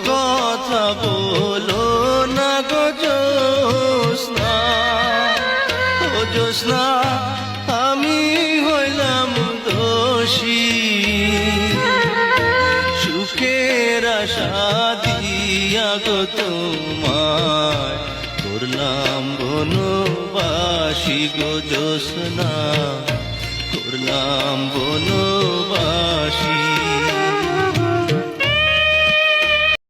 কথা বলো না গো জ্যোৎস্না, ও জ্যোৎস্না আমি হইলাম দোষী, সুখের আশা দিয়া গো তোমায় করলাম বনবাসী গো জ্যোৎস্না, করলাম বনবাসী।